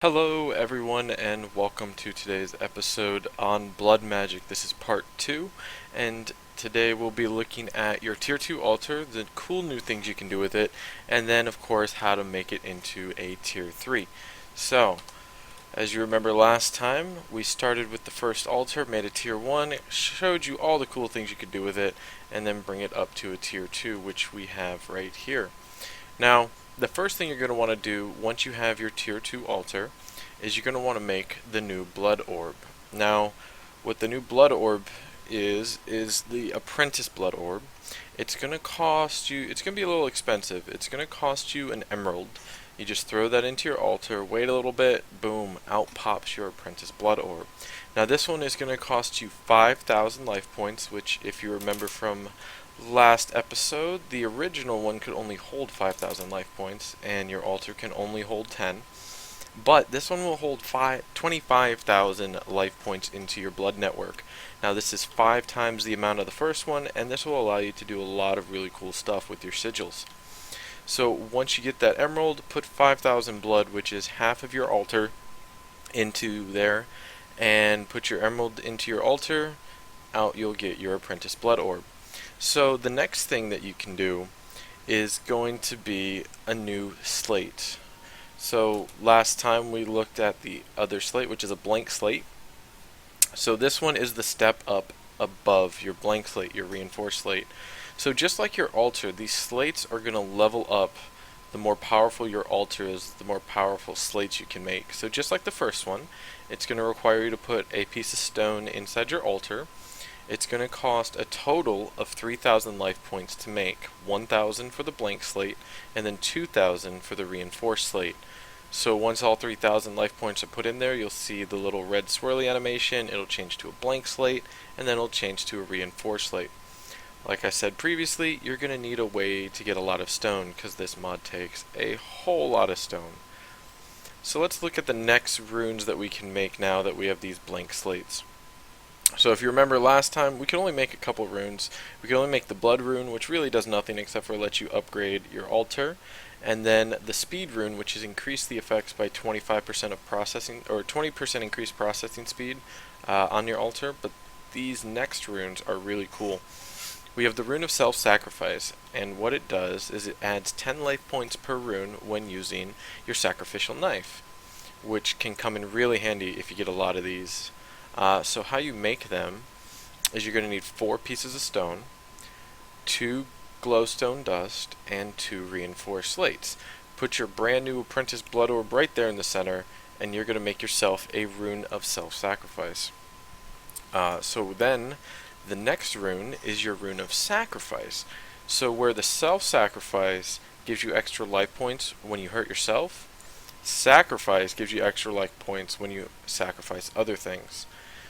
Hello everyone and welcome to today's episode on BloodMagic. This is part 2 and today we'll be looking at your tier 2 altar, the cool new things you can do with it, and then of course how to make it into a tier 3. So, as you remember last time, we started with the first altar, made a tier 1, showed you all the cool things you could do with it, and then bring it up to a tier 2, which we have right here. Now, the first thing you're going to want to do once you have your tier 2 altar is you're going to want to make the new blood orb. Now, what the new blood orb is the apprentice blood orb. It's going to cost you, it's going to be a little expensive. It's going to cost you an emerald. You just throw that into your altar, wait a little bit, boom, out pops your apprentice blood orb. Now this one is going to cost you 5,000 life points, which if you remember from last episode, the original one could only hold 5,000 life points, and your altar can only hold 10. But this one will hold 25,000 life points into your blood network. Now this is 5 times the amount of the first one, and this will allow you to do a lot of really cool stuff with your sigils. So once you get that emerald, put 5,000 blood, which is half of your altar, into there, and put your emerald into your altar. Out you'll get your apprentice blood orb. So the next thing that you can do is going to be a new slate. So last time we looked at the other slate, which is a blank slate. So this one is the step up above your blank slate, your reinforced slate. So just like your altar, these slates are going to level up. The more powerful your altar is, the more powerful slates you can make. So just like the first one, it's going to require you to put a piece of stone inside your altar. It's going to cost a total of 3,000 life points to make, 1,000 for the blank slate, and then 2,000 for the reinforced slate. So once all 3,000 life points are put in there, you'll see the little red swirly animation, it'll change to a blank slate, and then it'll change to a reinforced slate. Like I said previously, you're going to need a way to get a lot of stone, because this mod takes a whole lot of stone. So let's look at the next runes that we can make now that we have these blank slates. So if you remember last time, we could only make a couple runes. We could only make the blood rune, which really does nothing except for let you upgrade your altar, and then the speed rune, which is increase the effects by 25% of processing, or 20% increased processing speed on your altar. But these next runes are really cool. We have the rune of self-sacrifice, and what it does is it adds 10 life points per rune when using your sacrificial knife, which can come in really handy if you get a lot of these. So how you make them is you're going to need 4 pieces of stone, 2 glowstone dust, and 2 reinforced slates. Put your brand new apprentice blood orb right there in the center, and you're going to make yourself a rune of self-sacrifice. So then the next rune is your rune of sacrifice. So where the self-sacrifice gives you extra life points when you hurt yourself, sacrifice gives you extra life points when you sacrifice other things.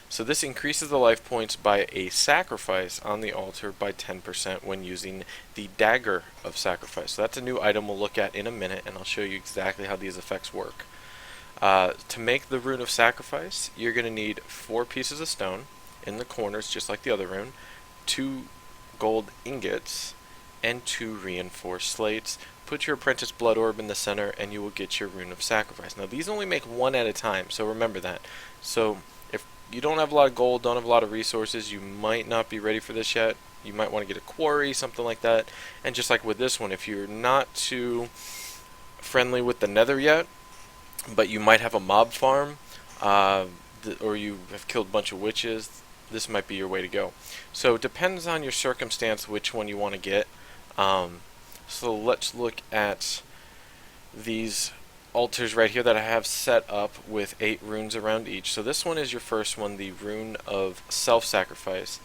So this increases the life points by a sacrifice on the altar by 10% when using the dagger of sacrifice. So that's a new item we'll look at in a minute, and I'll show you exactly how these effects work. To make the rune of sacrifice, you're going to need 4 pieces of stone in the corners, just like the other rune, 2 gold ingots, and 2 reinforced slates. Put your apprentice blood orb in the center, and you will get your rune of sacrifice. Now these only make 1 at a time, so remember that. So if you don't have a lot of gold, don't have a lot of resources, you might not be ready for this yet. You might want to get a quarry, something like that. And just like with this one, if you're not too friendly with the nether yet, but you might have a mob farm, or you have killed a bunch of witches, this might be your way to go. So it depends on your circumstance which one you want to get. So let's look at these altars right here that I have set up with 8 runes around each. So this one is your first one, the rune of self-sacrifice.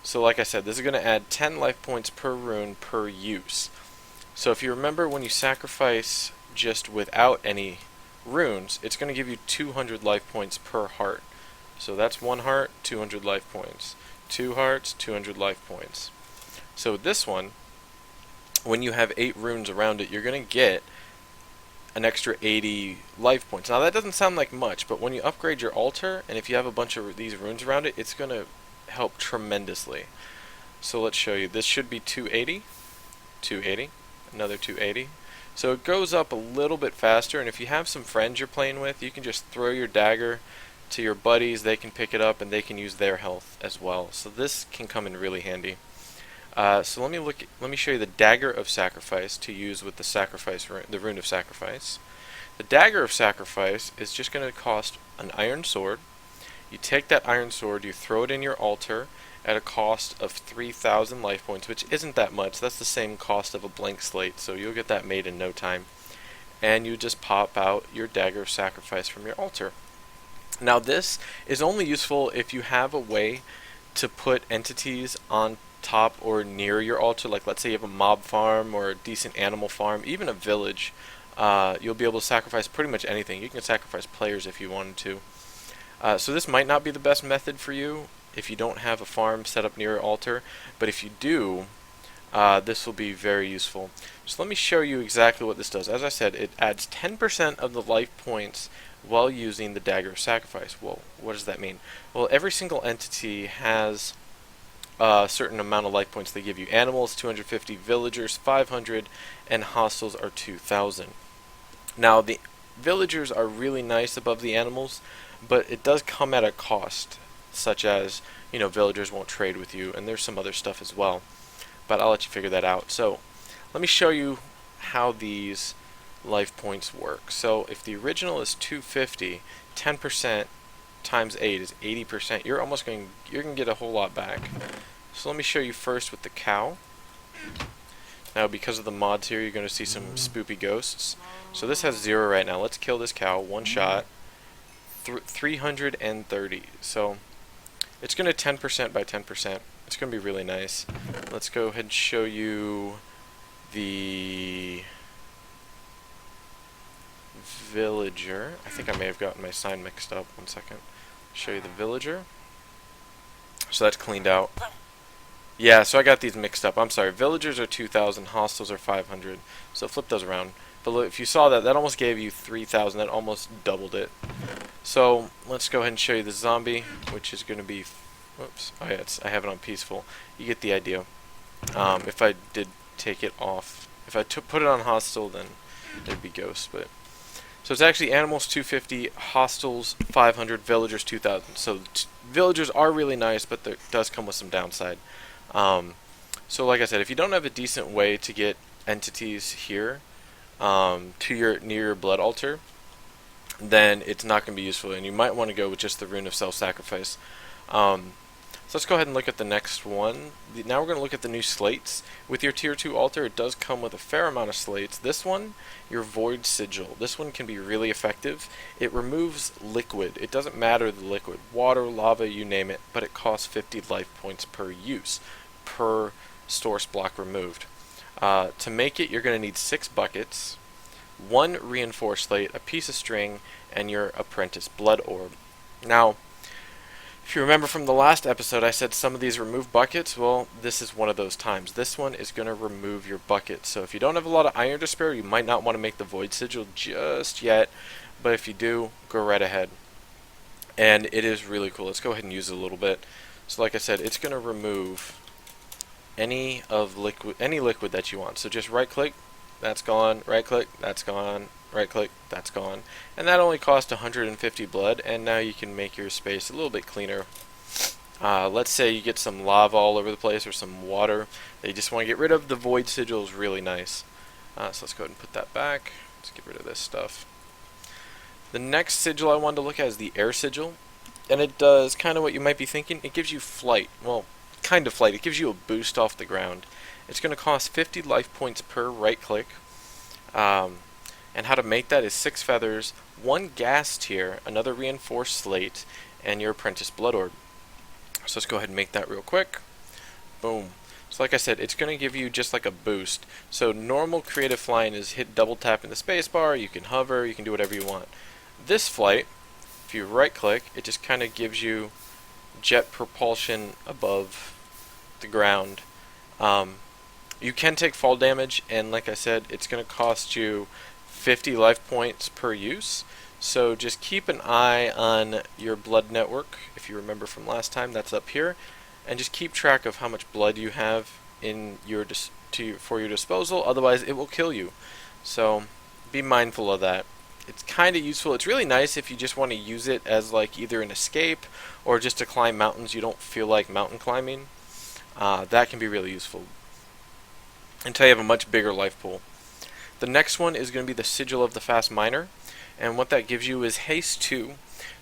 So like I said, this is going to add 10 life points per rune per use. So if you remember, when you sacrifice just without any runes, it's going to give you 200 life points per heart. So that's 1 heart, 200 life points. 2 hearts, 200 life points. So this one, when you have 8 runes around it, you're going to get an extra 80 life points. Now that doesn't sound like much, but when you upgrade your altar, and if you have a bunch of these runes around it, it's going to help tremendously. So let's show you. This should be 280, 280, another 280, So it goes up a little bit faster, and if you have some friends you're playing with, you can just throw your dagger to your buddies, they can pick it up, and they can use their health as well. So this can come in really handy. So let me show you the Dagger of Sacrifice to use with the Rune of Sacrifice. The Dagger of Sacrifice is just going to cost an iron sword. You take that iron sword, you throw it in your altar at a cost of 3,000 life points, which isn't that much. That's the same cost of a blank slate, so you'll get that made in no time. And you just pop out your Dagger of Sacrifice from your altar. Now this is only useful if you have a way to put entities on top or near your altar. Like let's say you have a mob farm or a decent animal farm, even a village. You'll be able to sacrifice pretty much anything. You can sacrifice players if you wanted to. So this might not be the best method for you if you don't have a farm set up near your altar, but if you do, this will be very useful. So let me show you exactly what this does. As I said, it adds 10% of the life points while using the Dagger of Sacrifice. Well, what does that mean? Well, every single entity has a certain amount of life points they give you. Animals 250, villagers 500, and hostiles are 2,000. Now the villagers are really nice above the animals, but it does come at a cost, such as, you know, villagers won't trade with you, and there's some other stuff as well, but I'll let you figure that out. So let me show you how these life points work. So if the original is 250, 10% times 8 is 80%. You're going to get a whole lot back. So let me show you first with the cow. Now because of the mods here, you're going to see some spoopy ghosts. So this has 0 right now. Let's kill this cow, one shot. 330. So it's going to 10% by 10%. It's going to be really nice. Let's go ahead and show you the villager. I think I may have gotten my sign mixed up. One second. Show you the villager. So that's cleaned out. Yeah, so I got these mixed up. I'm sorry. Villagers are 2,000. Hostiles are 500. So flip those around. But look, if you saw that, that almost gave you 3,000. That almost doubled it. So let's go ahead and show you the zombie, which is going to be... Whoops. Oh yeah, I have it on peaceful. You get the idea. If I did take it off, if I put it on hostile, then it'd be ghost. But so it's actually animals 250, hostiles 500, villagers 2,000. So villagers are really nice, but there does come with some downside. So like I said, if you don't have a decent way to get entities here near your blood altar, then it's not going to be useful, and you might want to go with just the Rune of Self-Sacrifice. So let's go ahead and look at the next one. Now we're going to look at the new slates. With your tier 2 altar, it does come with a fair amount of slates. This one, your Void Sigil. This one can be really effective. It removes liquid. It doesn't matter the liquid. Water, lava, you name it, but it costs 50 life points per use, per source block removed. To make it, you're going to need 6 buckets, 1 reinforced slate, a piece of string, and your apprentice blood orb. Now, if you remember from the last episode, I said some of these remove buckets. Well, this is one of those times. This one is going to remove your bucket. So if you don't have a lot of iron to spare, you might not want to make the Void Sigil just yet. But if you do, go right ahead. And it is really cool. Let's go ahead and use it a little bit. So like I said, it's going to remove any liquid that you want. So just right click, that's gone. Right click, that's gone. Right click, that's gone. And that only cost 150 blood, and now you can make your space a little bit cleaner. Let's say you get some lava all over the place or some water that you just want to get rid of. The Void Sigil is really nice. So let's go ahead and put that back. Let's get rid of this stuff. The next sigil I wanted to look at is the Air Sigil, and it does kind of what you might be thinking. It gives you flight. Well, kind of flight. It gives you a boost off the ground. It's going to cost 50 life points per right click. And how to make that is 6 feathers, 1 gas tier, another reinforced slate, and your apprentice blood orb. So let's go ahead and make that real quick. Boom. So like I said, it's going to give you just like a boost. So normal creative flying is hit double tap in the spacebar, you can hover, you can do whatever you want. This flight, if you right click, it just kind of gives you jet propulsion above the ground. You can take fall damage, and like I said, it's going to cost you 50 life points per use. So just keep an eye on your blood network. If you remember from last time, that's up here, and just keep track of how much blood you have in your for your disposal. Otherwise, it will kill you. So be mindful of that. It's kind of useful. It's really nice if you just want to use it as like either an escape or just to climb mountains you don't feel like mountain climbing. That can be really useful until you have a much bigger life pool. The next one is going to be the Sigil of the Fast Miner, and what that gives you is Haste 2.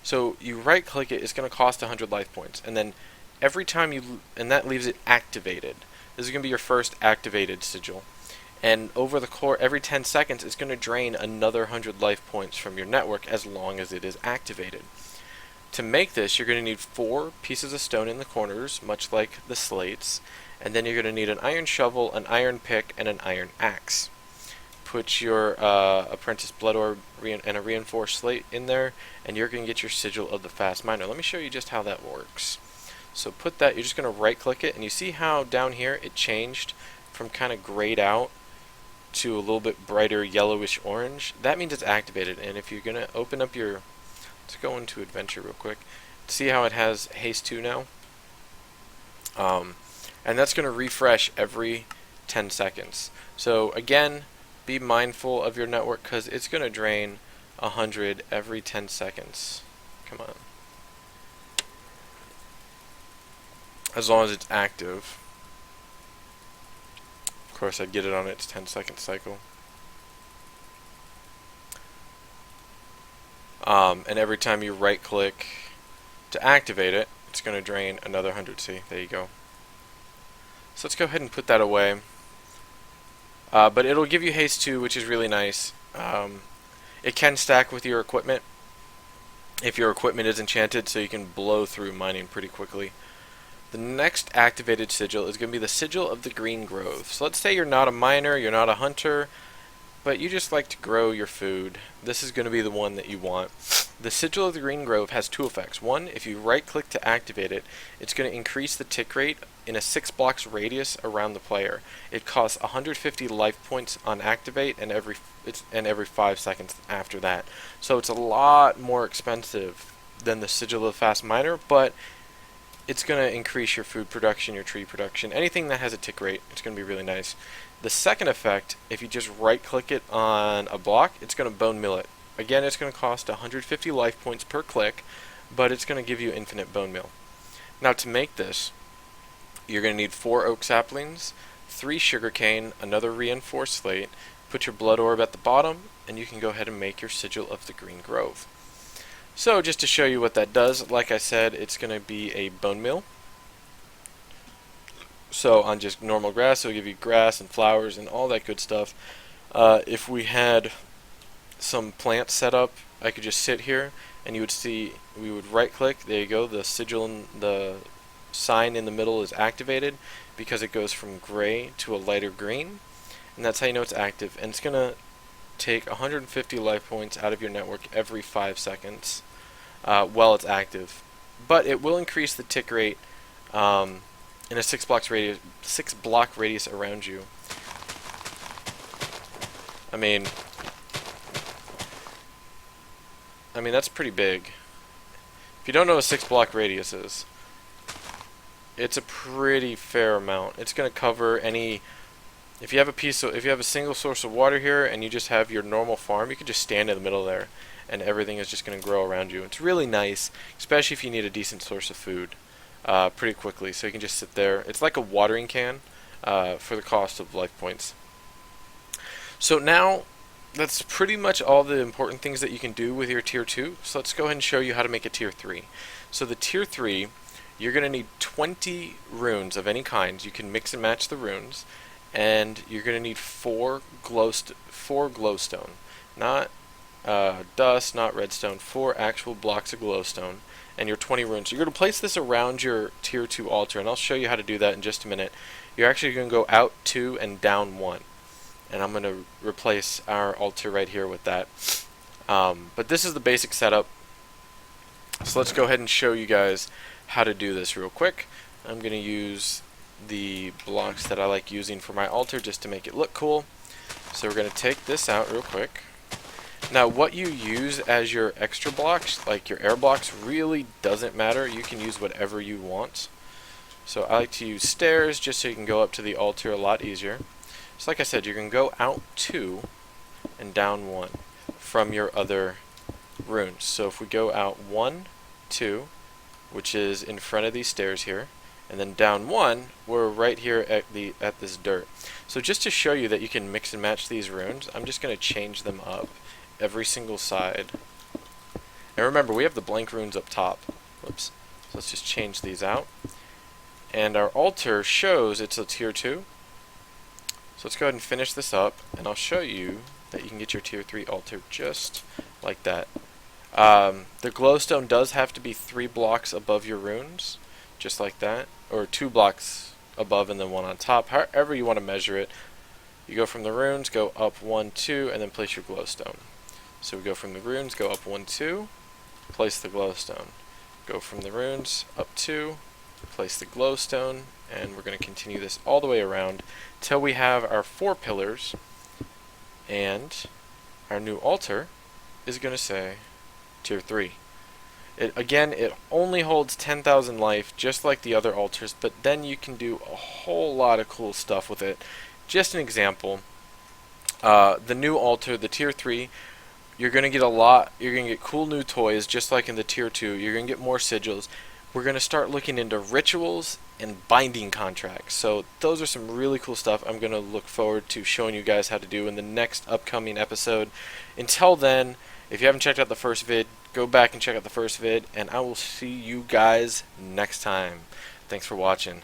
So you right click it, it's going to cost 100 life points, and then every time and that leaves it activated. This is going to be your first activated sigil. And over the core, every 10 seconds, it's going to drain another 100 life points from your network as long as it is activated. To make this, you're going to need 4 pieces of stone in the corners, much like the slates, and then you're going to need an iron shovel, an iron pick, and an iron axe. Put your apprentice blood orb and a reinforced slate in there, and you're going to get your sigil of the fast miner. Let me show you just how that works. So put that, you're just going to right click it, and you see how down here it changed from kind of grayed out to a little bit brighter yellowish orange. That means it's activated. And if you're going to open up your, let's go into adventure real quick, see how it has haste 2 now, and that's going to refresh every 10 seconds. So again, be mindful of your network because it's going to drain 100 every 10 seconds. Come on. As long as it's active. Of course, I'd get it on its 10-second cycle. And every time you right-click to activate it, it's going to drain another 100. See, there you go. So let's go ahead and put that away. But it'll give you haste 2, which is really nice. It can stack with your equipment if your equipment is enchanted, so you can blow through mining pretty quickly. The next activated sigil is going to be the Sigil of the Green Grove. So let's say you're not a miner, you're not a hunter, but you just like to grow your food. This is going to be the one that you want. The Sigil of the Green Grove has 2 effects. One, if you right click to activate it, it's going to increase the tick rate in a 6 blocks radius around the player. It costs 150 life points on activate and every 5 seconds after that. So it's a lot more expensive than the Sigil of the Fast Miner, but it's going to increase your food production, your tree production, anything that has a tick rate. It's going to be really nice. The second effect, if you just right click it on a block, it's going to bone meal it. Again, it's going to cost 150 life points per click, but it's going to give you infinite bone meal. Now to make this, you're going to need 4 oak saplings, 3 sugarcane, another reinforced slate, put your blood orb at the bottom, and you can go ahead and make your Sigil of the Green Grove. So just to show you what that does, like I said, it's going to be a bone meal. So on just normal grass, it'll give you grass and flowers and all that good stuff. If we had some plants set up, I could just sit here and you would see, we would right click, there you go, the sigil and the sign in the middle is activated because it goes from gray to a lighter green, and that's how you know it's active. And it's going to take 150 life points out of your network every 5 seconds while it's active. But it will increase the tick rate in a 6 block radius around you. I mean that's pretty big. If you don't know what a 6 block radius is, it's a pretty fair amount. It's going to cover any. If you have a single source of water here and you just have your normal farm, you can just stand in the middle there and everything is just going to grow around you. It's really nice, especially if you need a decent source of food pretty quickly. So you can just sit there. It's like a watering can for the cost of life points. So now that's pretty much all the important things that you can do with your tier 2. So let's go ahead and show you how to make a tier 3. So the tier 3, you're going to need 20 runes of any kind. You can mix and match the runes. And you're going to need 4 glowstone. Not dust, not redstone. 4 actual blocks of glowstone. And your 20 runes. You're going to place this around your tier 2 altar. And I'll show you how to do that in just a minute. You're actually going to go out 2 and down 1. And I'm going to replace our altar right here with that. But this is the basic setup. So let's go ahead and show you guys how to do this real quick. I'm going to use the blocks that I like using for my altar just to make it look cool. So we're going to take this out real quick. Now what you use as your extra blocks, like your air blocks, really doesn't matter. You can use whatever you want. So I like to use stairs just so you can go up to the altar a lot easier. So like I said, you can go out 2 and down 1 from your other runes. So if we go out 1, 2, which is in front of these stairs here, and then down 1, we're right here at this dirt. So just to show you that you can mix and match these runes, I'm just going to change them up every single side. And remember, we have the blank runes up top. Whoops. So let's just change these out. And our altar shows it's a tier 2. So let's go ahead and finish this up, and I'll show you that you can get your tier 3 altar just like that. The glowstone does have to be 3 blocks above your runes, just like that, or 2 blocks above and then 1 on top, however you want to measure it. You go from the runes, go up 1, 2, and then place your glowstone. So we go from the runes, go up 1, 2, place the glowstone. Go from the runes, up 2, place the glowstone, and we're going to continue this all the way around till we have our 4 pillars, and our new altar is going to say tier 3. It only holds 10,000 life, just like the other altars, but then you can do a whole lot of cool stuff with it. Just an example, the new altar, the tier 3, you're going to get you're going to get cool new toys, just like in the tier 2, you're going to get more sigils. We're going to start looking into rituals and binding contracts. So those are some really cool stuff I'm going to look forward to showing you guys how to do in the next upcoming episode. Until then, if you haven't checked out the first vid, go back and check out the first vid, and I will see you guys next time. Thanks for watching.